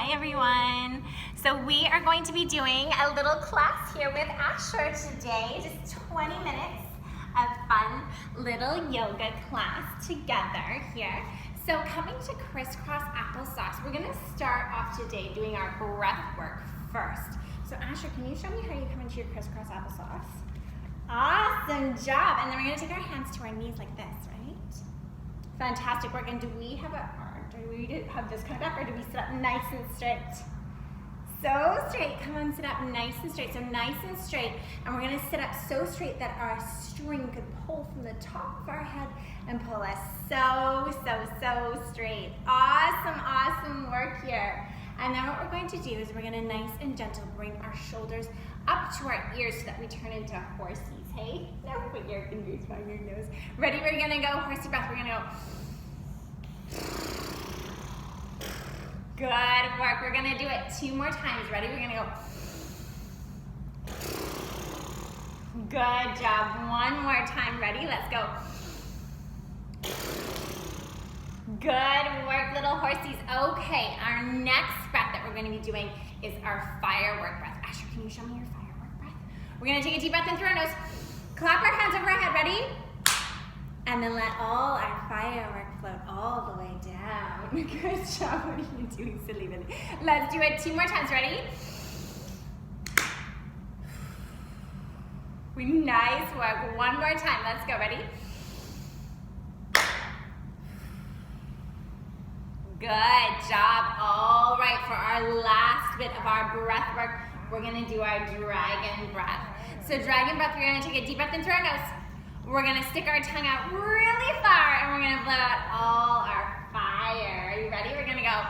Hi everyone. So we are going to be doing a little class here with Asher today, just 20 minutes of fun little yoga class together here. So coming to crisscross applesauce, we're gonna start off today doing our breath work first. So Asher, can you show me how you come into your crisscross applesauce? Awesome job. And then we're gonna take our hands to our knees like this, right? Fantastic work. And do we have this kind of back, or do we sit up nice and straight? So straight. Come on, sit up nice and straight. So nice and straight. And we're going to sit up so straight that our string could pull from the top of our head and pull us so straight. Awesome, awesome work here. And then what we're going to do is we're going to nice and gentle bring our shoulders up to our ears so that we turn into horsies, hey? Now put your fingers on your nose. Ready? We're going to go horsey breath. We're going to go. Good work. We're going to do it 2 more times. Ready? We're going to go. Good job. 1 more time. Ready? Let's go. Good work, little horsies. Okay, our next breath that we're going to be doing is our firework breath. Asher, can you show me your firework breath? We're going to take a deep breath in through our nose. Clap our hands over our head. Ready? And then let all our firework float all the way down. Good job. What are you doing, silly Billy? Let's do it 2 more times. Ready? Nice work. 1 more time. Let's go. Ready? Good job. All right, for our last bit of our breath work, we're going to do our dragon breath. So dragon breath, we're going to take a deep breath in through our nose. We're going to stick our tongue out really far, and we're going to blow out all our fire. Are you ready? We're going to go.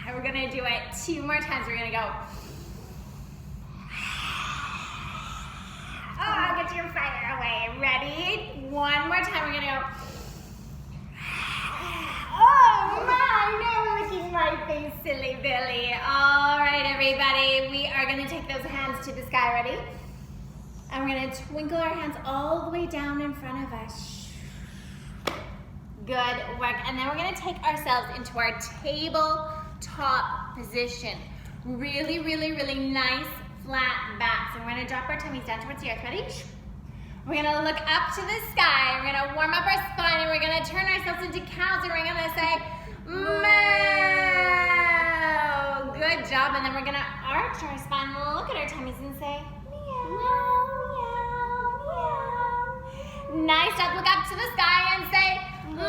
And we're going to do it 2 more times. We're going to go. Oh, get your fire away. Ready? 1 more time. We're going to go. Oh my, no, licking my face, silly Billy. All right, everybody, we are going to take those hands to the sky. Ready? And we're going to twinkle our hands all the way down in front of us. Good work. And then we're going to take ourselves into our tabletop position. Really, really, really nice flat backs. And we're going to drop our tummies down towards the earth. Ready? We're going to look up to the sky. We're going to warm up our spine, and we're going to turn ourselves into cows, and we're going to say, moo. Good job. And then we're going to arch our spine, look at our tummies, and say, meow, meow, meow. Nice job. Look up to the sky and say, moo.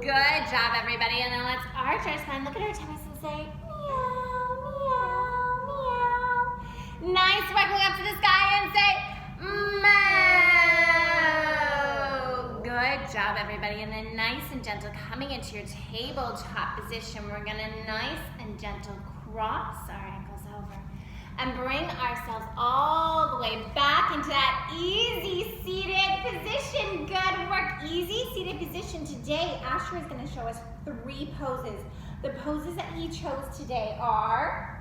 Good job, everybody. And then let's arch our spine, look at our tummies, and say, nice work. Look up to the sky and say, moo. Good job, everybody. And then nice and gentle, coming into your tabletop position, we're going to nice and gentle cross our ankles over and bring ourselves all the way back into that easy seated position. Good work. Easy seated position. Today, Asher is going to show us 3 poses. The poses that he chose today are...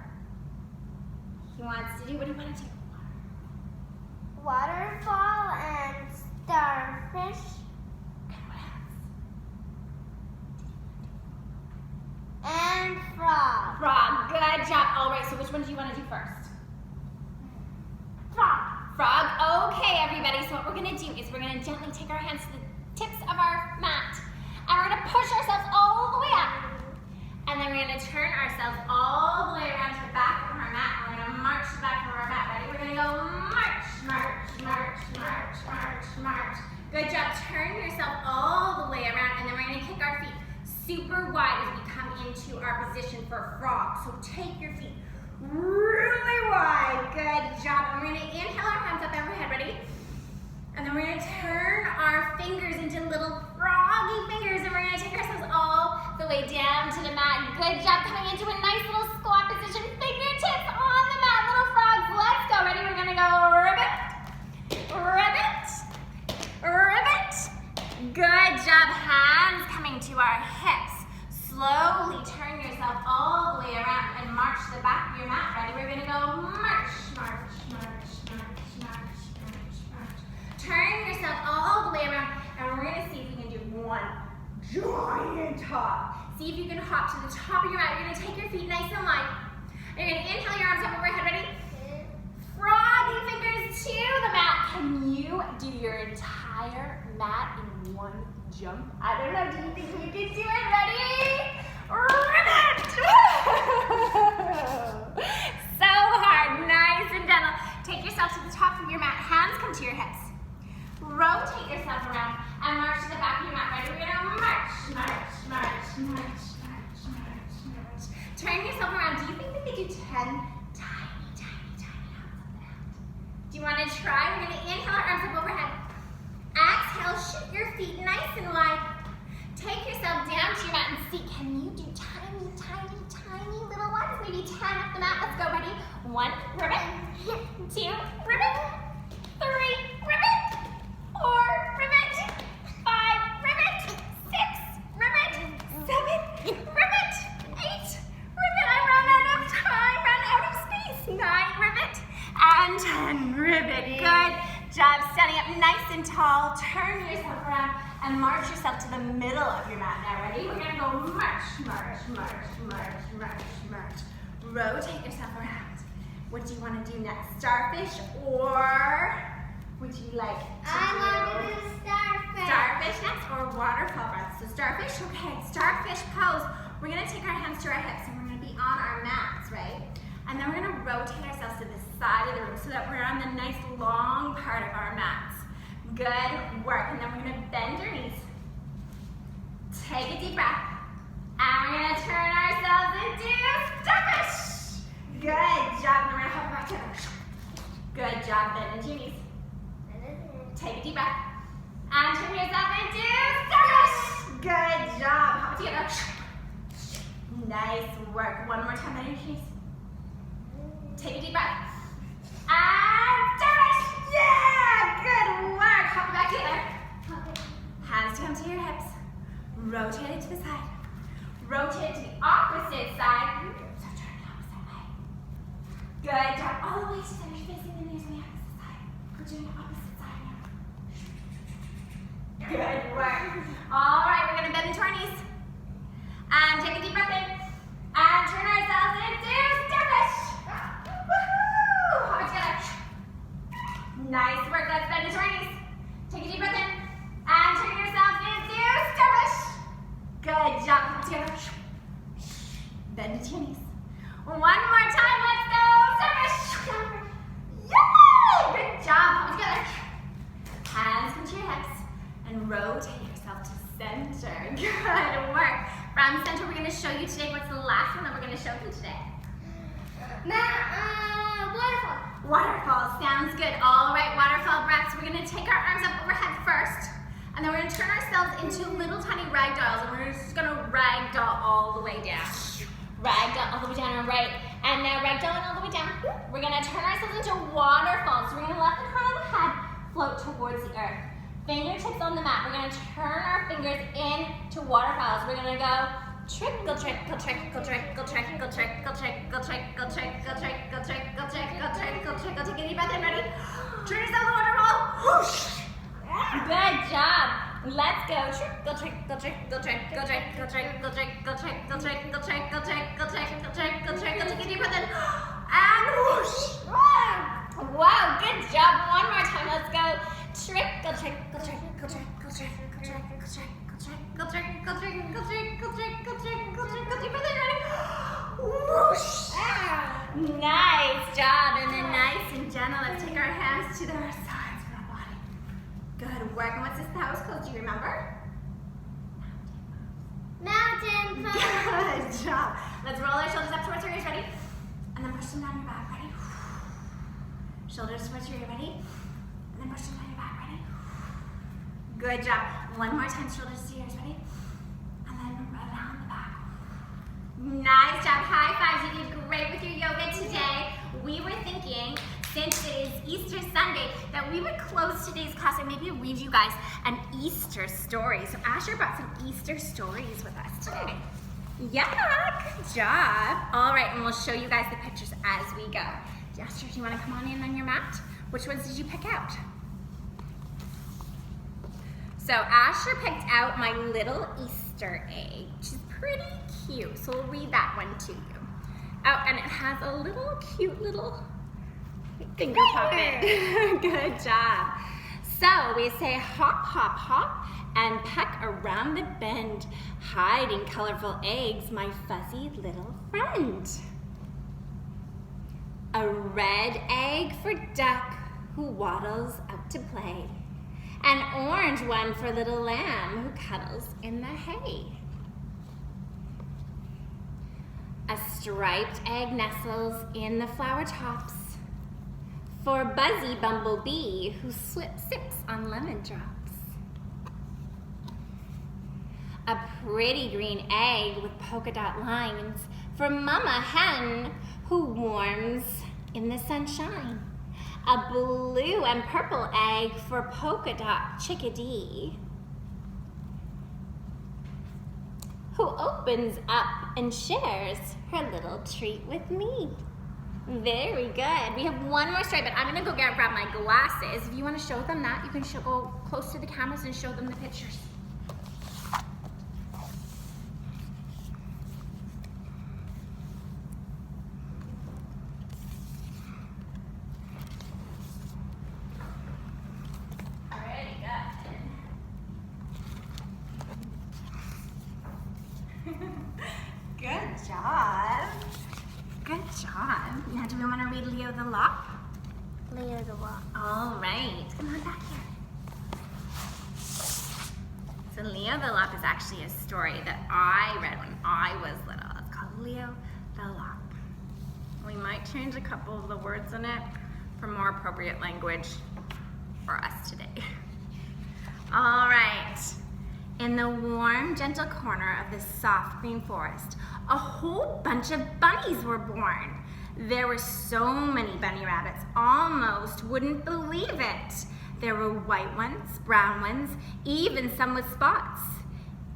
He wants to do, what do you want to do? Waterfall and starfish. And what else? And frog. Frog, good job. All right, so which one do you want to do first? Frog. Frog, okay, everybody. So what we're going to do is we're going to gently take our hands to the tips of our mat, and we're going to push ourselves all the way up. And then we're going to turn ourselves all the way around to the back of our mat. We're going to march to the back of our mat. Ready? We're going to go march, march, march, march, march, march. Good job. Turn yourself all the way around, and then we're going to kick our feet super wide as we come into our position for frog. So take your feet really wide. Good job. And we're going to inhale our hands up overhead. Ready? And then we're going to turn our fingers into little froggy fingers, and we're going to take ourselves all the way down to the mat. Good job, coming into a nice little squat position. Fingertips on the mat, little frogs. Let's go. Ready? We're going to go ribbit, ribbit, ribbit. Good job. Hands coming to our hips. Slowly turn yourself all the way around and march to the back of your mat. Ready? We're going to go march, march, march, march, march, march, march. Turn yourself all the way around. See if you can hop to the top of your mat. You're gonna take your feet nice and wide. You're gonna inhale your arms up overhead, ready? Froggy fingers to the mat. Can you do your entire mat in one jump? I don't know, do you think you can do it? Ready? Ribbit! So hard, nice and gentle. Take yourself to the top of your mat. Hands come to your hips. Rotate yourself around and march to the back of your mat. Ready? We're gonna march, march, march, march, march, march, march. Turn yourself around. Do you think we could do 10 tiny, tiny, tiny hops up and out? Do you want to try? We're gonna inhale our arms up overhead. Exhale, shoot your feet nice and wide. Take yourself down to your mat and see, can you do tiny, tiny, tiny little ones? Maybe 10 up the mat. Let's go, ready? 1, ribbit. 2, ribbit. 3, ribbit. 4, ribbit. 5, ribbit. 6, ribbit. 7, ribbit. 8, ribbit. I ran out of time, ran out of space. 9, ribbit. And 10, ribbit. Good job. Standing up nice and tall. Turn yourself around and march yourself to the middle of your mat. Now, ready? We're gonna go march, march, march, march, march, march. Rotate yourself around. What do you want to do next? Starfish, or would you like to I want to do starfish. Starfish next, or waterfall breath? So starfish, okay, starfish pose. We're gonna take our hands to our hips and we're gonna be on our mats, right? And then we're gonna rotate ourselves to the side of the room so that we're on the nice long part of our mats. Good work. And then we're gonna bend your knees. Take a deep breath. And we're gonna turn ourselves into starfish. Good job. And we're gonna hop back together. Good job. Bend into your knees. Take a deep breath. And turn yourself into starfish. Good job. Hop together. Nice work. One more time. Bend into your knees. Take a deep breath. And starfish. Yeah. Good work. Hop it back together. Hands come to your hips. Rotate it to the side. Rotate it to the opposite side. So turn the opposite way. Good job. All the way to center, facing the knees on the opposite side. We're doing the opposite side now. Good work. All right, we're gonna bend into our knees. And take a deep breath in. And turn ourselves into starfish. Woohoo! Hop it together. Nice work. Let's bend into our knees. Take a deep breath in. And turn yourself into starfish. Good job. Put together. Bend into your knees. One more time. Let's go. Starfish. Yay! Good job. Put together. Hands come to your hips. And rotate yourself to center. Good work. From center, we're going to show you today. What's the last one that we're going to show you today? Waterfall. Waterfall. Sounds good. All right. Waterfall breaths. We're going to take our arms up overhead first. And then we're going to turn ourselves into little tiny ragdolls, and we're just going to ragdoll all the way down. Ragdoll all the way down, all right. And now ragdolling all the way down. We're going to turn ourselves into waterfalls. So we're going to let the crown of the head float towards the earth. Fingertips on the mat. We're going to turn our fingers into waterfalls. We're going to go trickle, trickle, trickle, trickle, trickle, trickle, trickle, trickle, trickle, trickle, trickle, trickle, trickle, trickle. Take a deep breath in. Ready? Turn yourself a waterfall. Whoosh. Good job. Let's go. Trickle, trickle, trickle, trickle, trickle, trickle, trickle, trickle, trickle, trickle, trickle, trickle, trickle, trickle. Take a deep breath in. And whoosh. Wow, good job. One more time. Let's go. Trickle, trickle, trickle, trickle, trickle, trickle, trickle, trickle, trickle, trickle, trickle, trickle, trickle, trickle. Deep breath in. Ready? Whoosh. Nice job. And then nice and gentle. Let's take our hands to the sides of our body. Good work. And what's this that was called? Do you remember? Mountain pose. Good job. Let's roll our shoulders up towards our ears. Ready? And then push them down your back. Ready? Shoulders towards your ear. Ready? And then push them down your back. Ready? Good job. One more time. Shoulders to ears. Ready? And then around the back. Nice job. High fives. You did great with your yoga today. We were thinking, since it is Easter Sunday, that we would close today's class and maybe read you guys an Easter story. So Asher brought some Easter stories with us today. Yeah, good job. All right, and we'll show you guys the pictures as we go. Asher, do you want to come on in on your mat? Which ones did you pick out? So Asher picked out my little Easter Easter egg, which is pretty cute. So we'll read that one to you. Oh, and it has a little cute little finger puppet. Good job. So we say hop, hop, hop, and peck around the bend, hiding colorful eggs, my fuzzy little friend. A red egg for duck who waddles out to play. An orange one for little lamb who cuddles in the hay. A striped egg nestles in the flower tops for Buzzy Bumblebee who sips on lemon drops. A pretty green egg with polka dot lines for Mama Hen who warms in the sunshine. A blue and purple egg for polka dot chickadee who opens up and shares her little treat with me. Very good. We have one more story, but I'm gonna go grab my glasses. If you wanna show them that, you can go close to the cameras and show them the pictures. Good job. Good job. Now, do we want to read Leo the Lop? Leo the Lop. All right. Come on back here. So Leo the Lop is actually a story that I read when I was little. It's called Leo the Lop. We might change a couple of the words in it for more appropriate language for us today. All right. In the warm, gentle corner of this soft green forest, a whole bunch of bunnies were born. There were so many bunny rabbits, almost wouldn't believe it. There were white ones, brown ones, even some with spots.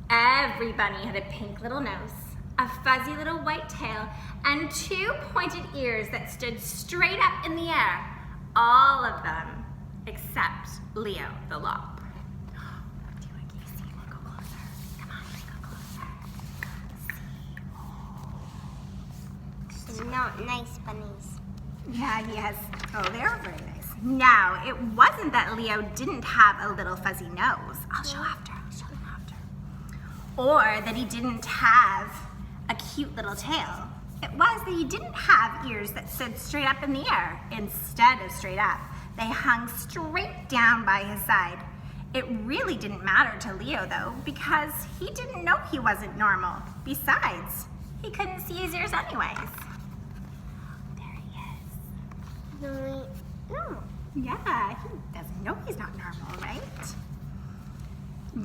Every bunny had a pink little nose, a fuzzy little white tail, and 2 pointed ears that stood straight up in the air. All of them, except Leo the Lop. Not nice bunnies. Yeah, yes. Oh, they're very nice. Now, it wasn't that Leo didn't have a little fuzzy nose. I'll show after. Or that he didn't have a cute little tail. It was that he didn't have ears that stood straight up in the air. Instead of straight up, they hung straight down by his side. It really didn't matter to Leo, though, because he didn't know he wasn't normal. Besides, he couldn't see his ears anyways. No. Yeah, he doesn't know he's not normal, right?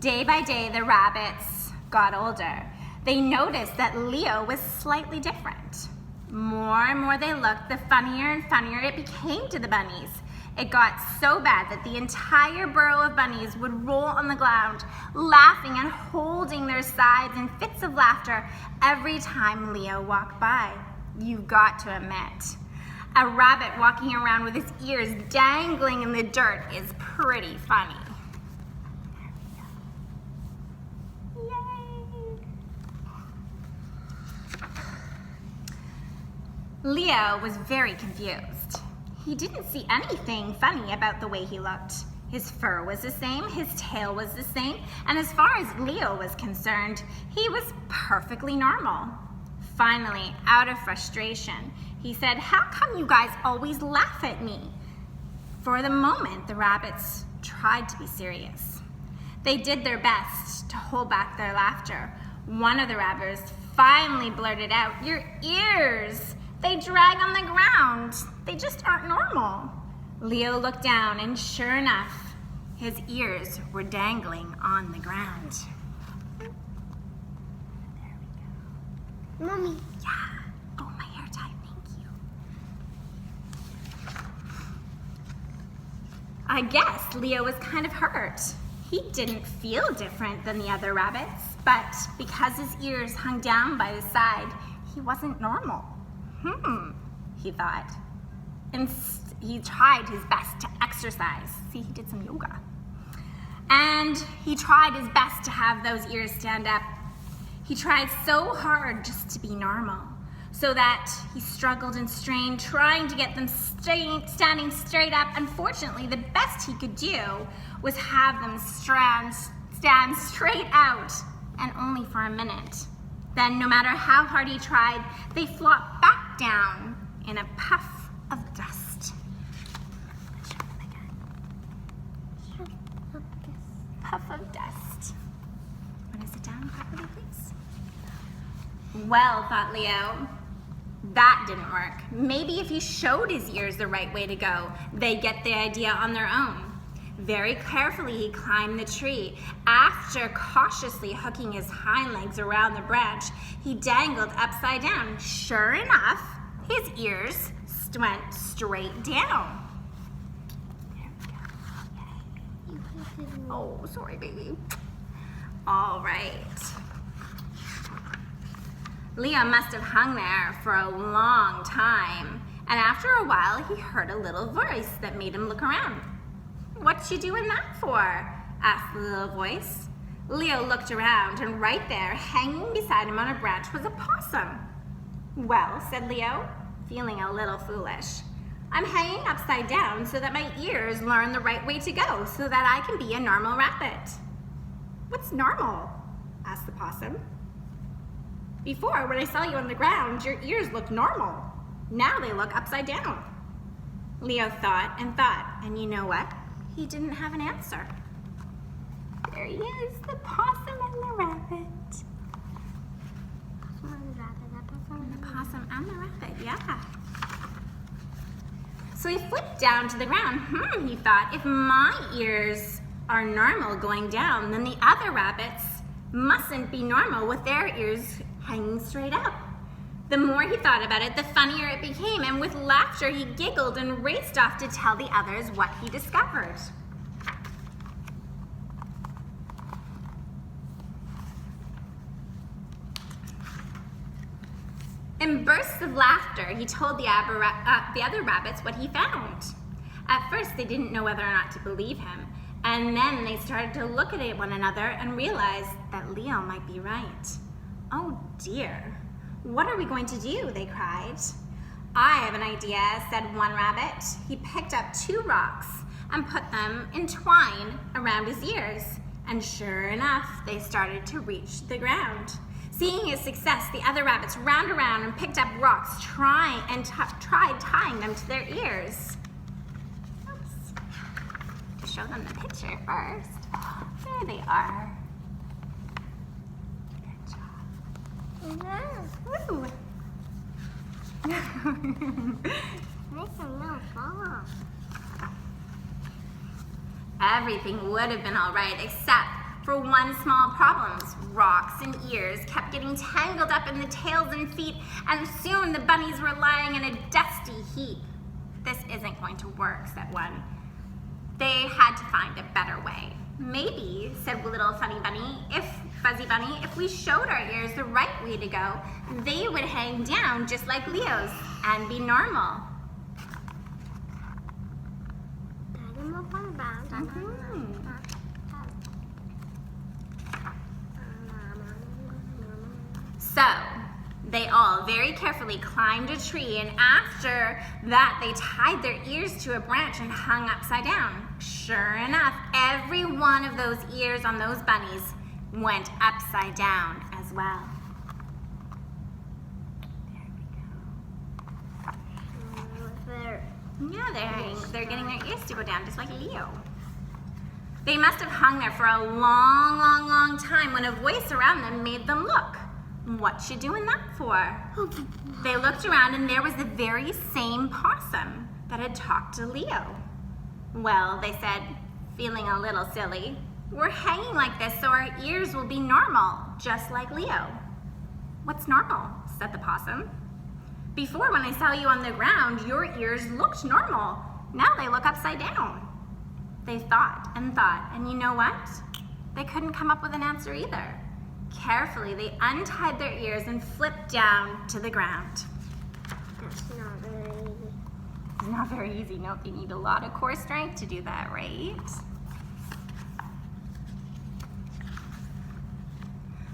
Day by day, the rabbits got older. They noticed that Leo was slightly different. More and more they looked, the funnier and funnier it became to the bunnies. It got so bad that the entire burrow of bunnies would roll on the ground, laughing and holding their sides in fits of laughter every time Leo walked by. You've got to admit, a rabbit walking around with his ears dangling in the dirt is pretty funny. Yay! Leo was very confused. He didn't see anything funny about the way he looked. His fur was the same, his tail was the same, and as far as Leo was concerned, he was perfectly normal. Finally, out of frustration, he said, "How come you guys always laugh at me?" For the moment, the rabbits tried to be serious. They did their best to hold back their laughter. One of the rabbits finally blurted out, "Your ears! They drag on the ground. They just aren't normal." Leo looked down, and sure enough, his ears were dangling on the ground. There we go. Mommy. Yeah. Oh, my hair tied. Thank you. I guess Leo was kind of hurt. He didn't feel different than the other rabbits, but because his ears hung down by his side, he wasn't normal. He thought. And he tried his best to exercise. See, he did some yoga. And he tried his best to have those ears stand up, He tried so hard just to be normal, so that he struggled and strained, trying to get them standing straight up. Unfortunately, the best he could do was have them stand straight out, and only for a minute. Then, no matter how hard he tried, they flopped back down in a puff of dust. Let's show them again. Puff of dust. Want to sit down properly, please? Well, thought Leo, that didn't work. Maybe if he showed his ears the right way to go, they'd get the idea on their own. Very carefully, he climbed the tree. After cautiously hooking his hind legs around the branch, he dangled upside down. Sure enough, his ears went straight down. There we go. Yay. Oh, sorry, baby. All right. Leo must have hung there for a long time, and after a while, he heard a little voice that made him look around. "What you doing that for?" asked the little voice. Leo looked around, and right there, hanging beside him on a branch, was a possum. "Well," said Leo, feeling a little foolish, "I'm hanging upside down so that my ears learn the right way to go, so that I can be a normal rabbit." "What's normal?" asked the possum. "Before, when I saw you on the ground, your ears looked normal. Now they look upside down." Leo thought, and you know what? He didn't have an answer. There he is, the possum and the rabbit. The possum and the rabbit, yeah. So he flipped down to the ground. He thought, if my ears are normal going down, then the other rabbits mustn't be normal with their ears hanging straight up. The more he thought about it, the funnier it became, and with laughter he giggled and raced off to tell the others what he discovered. In bursts of laughter, he told the other rabbits what he found. At first, they didn't know whether or not to believe him, and then they started to look at one another and realized that Leo might be right. "Oh dear. What are we going to do?" they cried. "I have an idea," said one rabbit. He picked up 2 rocks and put them in twine around his ears. And sure enough, they started to reach the ground. Seeing his success, the other rabbits ran around and picked up rocks, tried tying them to their ears. Oops. To show them the picture first. There they are. Woo. Everything would have been all right except for one small problem. Rocks and ears kept getting tangled up in the tails and feet, and soon the bunnies were lying in a dusty heap. "This isn't going to work," said one. They had to find a better way. "Maybe," said little Fuzzy Bunny, "if we showed our ears the right way to go, they would hang down just like Leo's and be normal." So, they all very carefully climbed a tree, and after that they tied their ears to a branch and hung upside down. Sure enough, every one of those ears on those bunnies went upside down as well. There we go. Yeah, they're getting their ears to go down just like Leo. They must have hung there for a long, long, long time when a voice around them made them look. "What you doing that for?" They looked around, and there was the very same possum that had talked to Leo. "Well," they said, feeling a little silly, "we're hanging like this so our ears will be normal, just like Leo." "What's normal?" said the possum. "Before, when I saw you on the ground, your ears looked normal. Now they look upside down." They thought, and you know what? They couldn't come up with an answer either. Carefully, they untied their ears and flipped down to the ground. That's not very easy. It's not very easy. No, they need a lot of core strength to do that, right?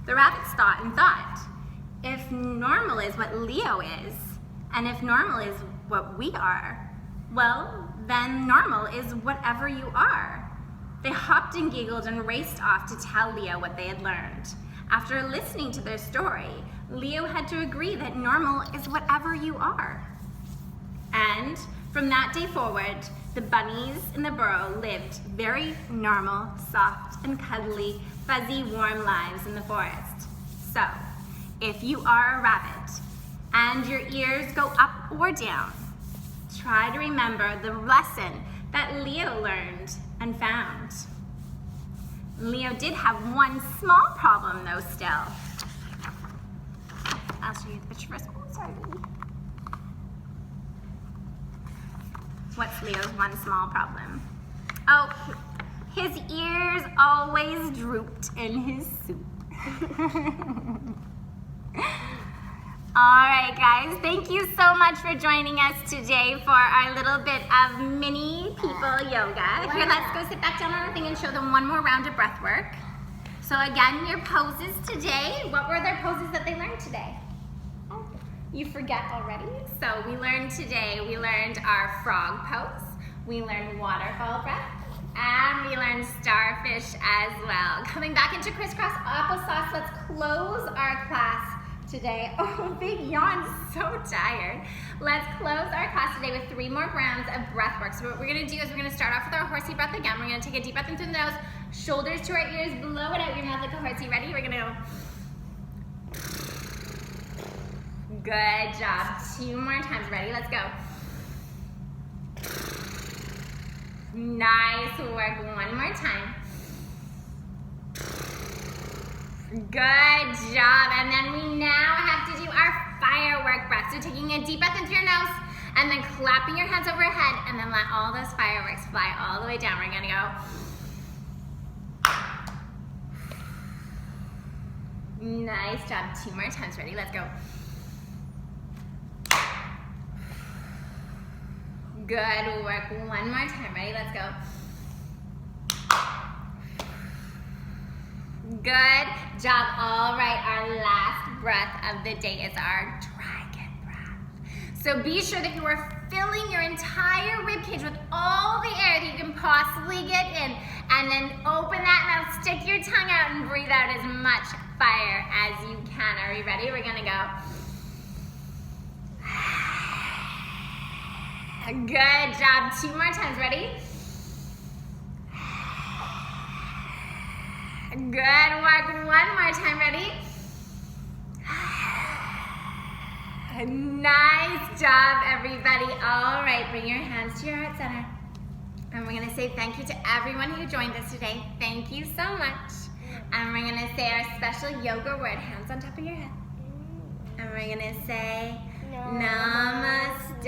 The rabbits thought and thought, if normal is what Leo is, and if normal is what we are, well, then normal is whatever you are. They hopped and giggled and raced off to tell Leo what they had learned. After listening to their story, Leo had to agree that normal is whatever you are. And from that day forward, the bunnies in the burrow lived very normal, soft and cuddly, fuzzy, warm lives in the forest. So, if you are a rabbit and your ears go up or down, try to remember the lesson that Leo learned and found. Leo did have one small problem though still. I'll show you the picture first. Oh, sorry. What's Leo's one small problem? Oh, his ears always drooped in his soup. All right, guys, thank you so much for joining us today for our little bit of mini people yoga. Here, let's go sit back down on our thing and show them one more round of breath work. So again, your poses today, what were their poses that they learned today? You forget already? So we learned our frog pose, we learned waterfall breath, and we learned starfish as well. Coming back into crisscross applesauce, let's close our class today. Oh, big yawn, so tired. Let's close our class today with 3 more rounds of breath work. So what we're gonna do is we're gonna start off with our horsey breath again. We're gonna take a deep breath in through the nose, shoulders to our ears, blow it out your mouth like a horsey. Ready? We're gonna go. Good job. 2 more times. Ready? Let's go. Nice work. 1 more time. Good job. And then we now have to do our firework breath. So taking a deep breath in through your nose and then clapping your hands overhead and then let all those fireworks fly all the way down. We're gonna go. Nice job. 2 more times. Ready? Let's go. Good work. 1 more time. Ready? Let's go. Good job. All right, our last breath of the day is our dragon breath. So be sure that you are filling your entire ribcage with all the air that you can possibly get in, and then open that mouth, stick your tongue out, and breathe out as much fire as you can. Are we ready? We're gonna go. Good job. 2 more times. Ready? Good work. 1 more time. Ready? Nice job, everybody. All right, bring your hands to your heart center. And we're going to say thank you to everyone who joined us today. Thank you so much. And we're going to say our special yoga word, hands on top of your head. And we're going to say namaste.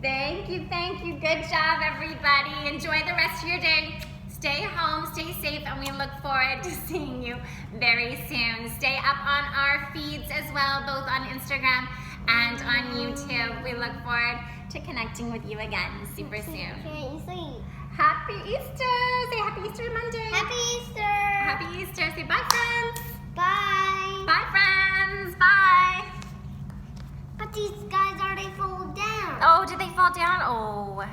Thank you. Good job, everybody. Enjoy the rest of your day. Stay home, stay safe, and we look forward to seeing you very soon. Stay up on our feeds as well, both on Instagram and on YouTube. We look forward to connecting with you again super soon. Happy Easter! Say Happy Easter Monday. Happy Easter! Happy Easter. Say bye, friends. Bye! Bye, friends. Bye. But these guys already fall down. Oh, did they fall down? Oh.